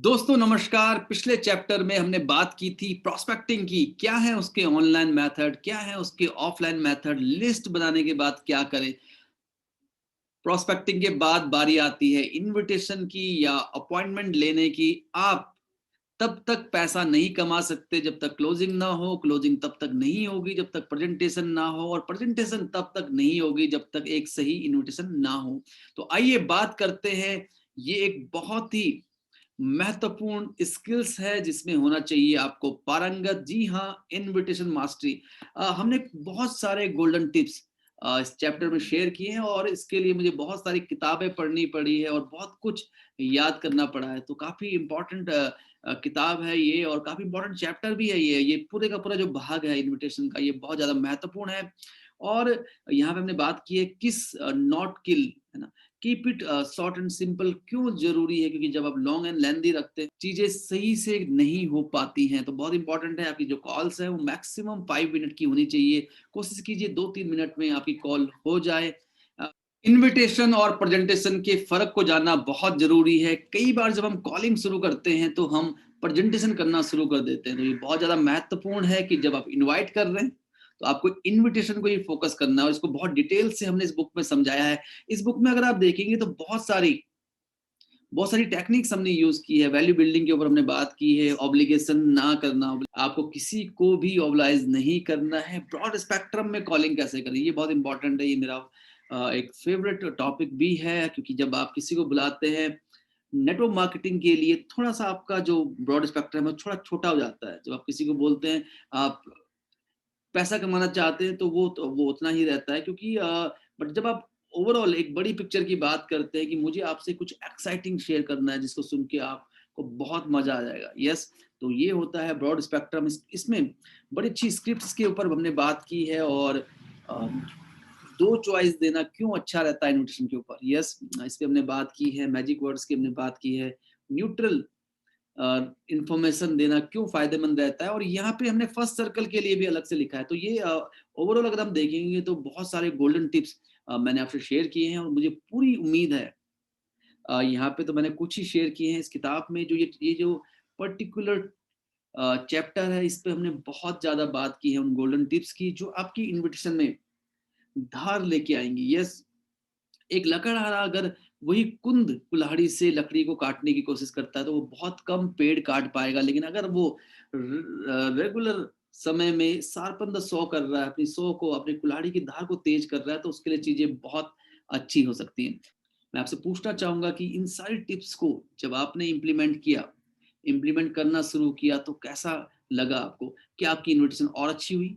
दोस्तों नमस्कार। पिछले चैप्टर में हमने बात की थी प्रोस्पेक्टिंग की। क्या है उसके ऑनलाइन मेथड, क्या है उसके ऑफलाइन मेथड, लिस्ट बनाने के बाद क्या करें। प्रोस्पेक्टिंग के बाद बारी आती है इनविटेशन की या अपॉइंटमेंट लेने की। आप तब तक पैसा नहीं कमा सकते जब तक क्लोजिंग ना हो, क्लोजिंग तब तक नहीं होगी जब तक प्रेजेंटेशन ना हो, और प्रेजेंटेशन तब तक नहीं होगी जब तक एक सही इनविटेशन ना हो। तो आइए बात करते हैं। ये एक बहुत ही महत्वपूर्ण स्किल्स है जिसमें होना चाहिए आपको पारंगत। जी हाँ, इनविटेशन मास्टरी। हमने बहुत सारे गोल्डन टिप्स इस चैप्टर में शेयर किए हैं, और इसके लिए मुझे बहुत सारी किताबें पढ़नी पड़ी है और बहुत कुछ याद करना पड़ा है। तो काफी इंपॉर्टेंट किताब है ये, और काफी इंपॉर्टेंट चैप्टर भी है ये पूरे का पूरा जो भाग है इनविटेशन का, ये बहुत ज्यादा महत्वपूर्ण है। और यहाँ पे हमने बात की है किस, नॉट किल, है ना। Keep it short and simple. क्यों जरूरी है? क्योंकि जब आप लॉन्ग एंड लेंदी रखते हैं चीजें सही से नहीं हो पाती हैं। तो बहुत इंपॉर्टेंट है आपकी जो कॉल्स है वो मैक्सिमम 5 मिनट की होनी चाहिए। कोशिश कीजिए 2-3 मिनट में आपकी कॉल हो जाए। इनविटेशन और प्रेजेंटेशन के फर्क को जानना बहुत जरूरी है। कई बार जब हम कॉलिंग शुरू करते हैं तो हम प्रेजेंटेशन करना शुरू कर देते हैं। तो ये बहुत ज्यादा महत्वपूर्ण है कि जब आप इनवाइट कर रहे हैं तो आपको इनविटेशन को ही फोकस करना है, और इसको बहुत डिटेल से हमने इस बुक में समझाया है। इस बुक में अगर आप देखेंगे तो बहुत सारी टेक्निक्स हमने यूज की है। वैल्यू बिल्डिंग के ऊपर हमने बात की है, ऑब्लिगेशन ना करना, आपको किसी को भी ऑब्लाइज नहीं करना है, ब्रॉड स्पेक्ट्रम में कॉलिंग कैसे करें, ये बहुत इंपॉर्टेंट है। ये मेरा एक फेवरेट टॉपिक भी है, क्योंकि जब आप किसी को बुलाते हैं नेटवर्क मार्केटिंग के लिए, थोड़ा सा आपका जो ब्रॉड स्पेक्ट्रम है थोड़ा छोटा हो जाता है। जब आप किसी को बोलते हैं आप पैसा कमाना चाहते हैं तो वो उतना ही रहता है, क्योंकि बट जब आप ओवरऑल एक बड़ी पिक्चर की बात करते हैं कि मुझे आपसे कुछ एक्साइटिंग शेयर करना है जिसको सुन के आपको बहुत मजा आ जाएगा, यस, तो ये होता है ब्रॉड स्पेक्ट्रम। इसमें बड़ी अच्छी स्क्रिप्ट्स के ऊपर हमने बात की है, और दो चॉइस देना क्यों अच्छा रहता है इन्विटेशन के ऊपर, यस, इस पे हमने बात की है। मैजिक वर्ड्स की हमने बात की है। न्यूट्रल इंफॉर्मेशन देना क्यों फायदेमंद रहता है, और यहाँ पे हमने फर्स्ट सर्कल के लिए भी अलग से लिखा है। तो ये ओवरऑल अगर हम देखेंगे तो बहुत सारे गोल्डन टिप्स मैंने आपसे शेयर किए हैं, और मुझे पूरी उम्मीद है यहाँ पे तो मैंने कुछ ही शेयर किए हैं इस किताब में। जो ये जो पर्टिकुलर चैप्टर है, इस पे हमने बहुत ज्यादा बात की है उन गोल्डन टिप्स की जो आपकी इनविटेशन में धार लेके आएंगी। यस, एक लकड़हारा अगर वही कुंद कुल्हाड़ी से लकड़ी को काटने की कोशिश करता है तो वो बहुत कम पेड़ काट पाएगा, लेकिन अगर वो रेगुलर समय में शार्पन द सॉ कर रहा है, अपनी सॉ को, अपनी कुल्हाड़ी की धार को तेज कर रहा है, तो उसके लिए चीजें बहुत अच्छी हो सकती हैं। मैं आपसे पूछना चाहूंगा कि इन सारी टिप्स को जब आपने इम्प्लीमेंट करना शुरू किया तो कैसा लगा आपको? क्या आपकी इन्विटेशन और अच्छी हुई?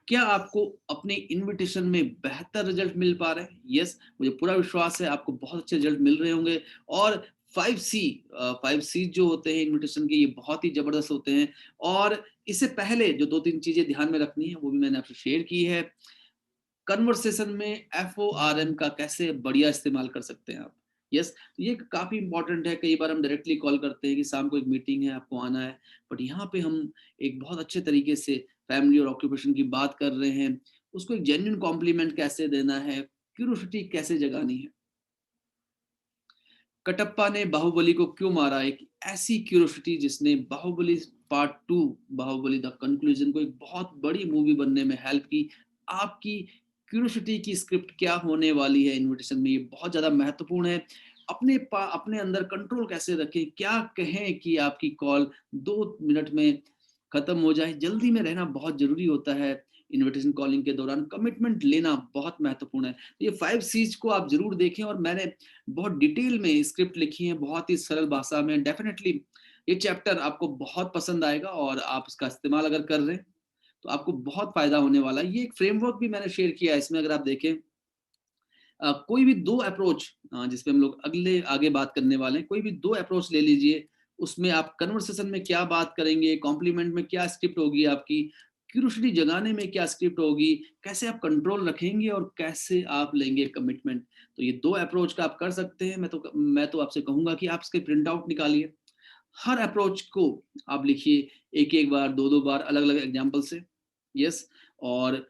क्या आपको अपने इनविटेशन में बेहतर रिजल्ट मिल पा रहे हैं? यस, मुझे पूरा विश्वास है आपको बहुत अच्छे रिजल्ट मिल रहे होंगे। और 5C, 5C जो होते हैं इनविटेशन के, ये बहुत ही जबरदस्त होते हैं। और इससे पहले जो 2-3 चीजें ध्यान में रखनी है वो भी मैंने आपसे शेयर की है। कन्वर्सेशन में FORM का कैसे बढ़िया इस्तेमाल कर सकते हैं आप। यस, ये काफी इंपॉर्टेंट है। कई बार हम डायरेक्टली कॉल करते हैं कि शाम को एक मीटिंग है, आपको आना है, बट यहाँ पे हम एक बहुत अच्छे तरीके से फैमिली और ऑक्यूपेशन की बात कर रहे हैं। उसको एक जेन्युइन कॉम्प्लीमेंट कैसे देना है, क्यूरियोसिटी कैसे जगानी है। कटप्पा ने बाहुबली को क्यों मारा? एक ऐसी क्यूरियोसिटी जिसने Baahubali part 2, Baahubali the conclusion को एक बहुत बड़ी मूवी बनने में हेल्प की। आपकी क्यूरियोसिटी की स्क्रिप्ट क्या होने वाली है इनविटेशन में, ये बहुत ज्यादा महत्वपूर्ण है। अपने अंदर कंट्रोल कैसे रखें, क्या कहें कि आपकी कॉल 2 मिनट में खत्म हो जाए। जल्दी में रहना बहुत जरूरी होता है। इनविटेशन कॉलिंग के दौरान कमिटमेंट लेना बहुत महत्वपूर्ण है। ये 5 C's को आप जरूर देखें, और मैंने बहुत डिटेल में स्क्रिप्ट लिखी है, बहुत ही सरल भाषा में। डेफिनेटली ये चैप्टर आपको बहुत पसंद आएगा, और आप इसका इस्तेमाल अगर कर रहे हैं तो आपको बहुत फायदा होने वाला है। ये एक फ्रेमवर्क भी मैंने शेयर किया है इसमें, अगर आप देखें कोई भी दो अप्रोच, जिसपे हम लोग आगे बात करने वाले हैं, कोई भी दो अप्रोच ले लीजिए। उसमें आप कन्वर्सेशन में क्या बात करेंगे, कॉम्प्लीमेंट में क्या स्क्रिप्ट होगी आपकी, क्यूरियोसिटी जगाने में क्या स्क्रिप्ट होगी, कैसे आप कंट्रोल रखेंगे, और कैसे आप लेंगे कमिटमेंट। तो ये दो अप्रोच का आप कर सकते हैं। मैं तो आपसे कहूंगा कि आप इसके प्रिंट आउट निकालिए। हर अप्रोच को आप लिखिए, एक एक बार, दो दो बार, अलग अलग एग्जाम्पल से। यस, और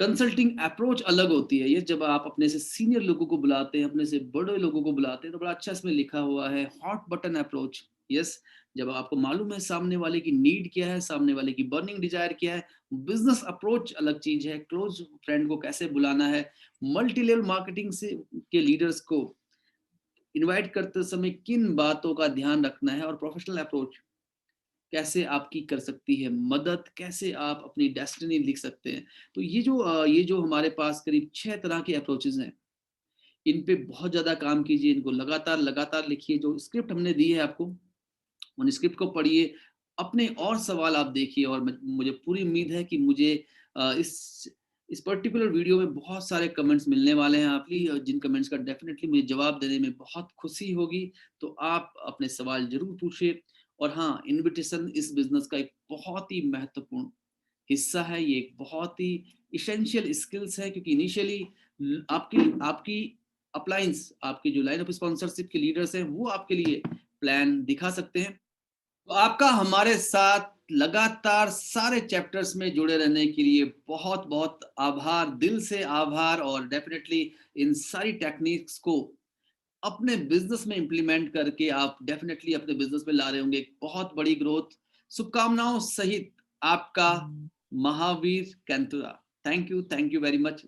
कंसल्टिंग अप्रोच अलग होती है। ये जब आप अपने से सीनियर लोगों को बुलाते हैं, अपने से बड़े लोगों को बुलाते हैं, तो बड़ा अच्छा इसमें लिखा हुआ है हॉट बटन अप्रोच। यस, जब आपको मालूम है सामने वाले की नीड क्या है, सामने वाले की बर्निंग डिजायर क्या है। बिजनेस अप्रोच अलग चीज है, क्लोज फ्रेंड को कैसे बुलाना है, मल्टी लेवल मार्केटिंग से के लीडर्स को इनवाइट करते समय किन बातों का ध्यान रखना है, और प्रोफेशनल अप्रोच कैसे आपकी कर सकती है मदद, कैसे आप अपनी डेस्टिनी लिख सकते हैं। तो ये जो हमारे पास करीब 6 तरह के अप्रोचेस हैं, इन पे बहुत ज्यादा काम कीजिए, इनको लगातार लगातार लिखिए। जो स्क्रिप्ट हमने दी है आपको, उन स्क्रिप्ट को पढ़िए, अपने और सवाल आप देखिए, और मुझे पूरी उम्मीद है कि मुझे इस पर्टिकुलर वीडियो में बहुत सारे कमेंट्स मिलने वाले हैं आपकी, जिन कमेंट्स का डेफिनेटली मुझे जवाब देने में बहुत खुशी होगी। तो आप अपने सवाल जरूर पूछिए। और हाँ, इनविटेशन इस बिजनेस का एक बहुत ही महत्वपूर्ण हिस्सा है, ये एक बहुत ही इसेंशियल स्किल्स है, क्योंकि इनिशियली आपकी आपकी अपलाइंस, आपकी जो लाइन ऑफ स्पॉन्सरशिप के लीडर्स हैं, वो आपके लिए प्लान दिखा सकते हैं। तो आपका हमारे साथ लगातार सारे चैप्टर्स में जुड़े रहने के लिए बहुत बहुत आभार, दिल से आभार। और डेफिनेटली इन सारी टेक्निक्स को अपने बिजनेस में इंप्लीमेंट करके आप डेफिनेटली अपने बिजनेस में ला रहे होंगे एक बहुत बड़ी ग्रोथ। शुभकामनाओं सहित आपका Mahavir Kaintura. Thank you very much.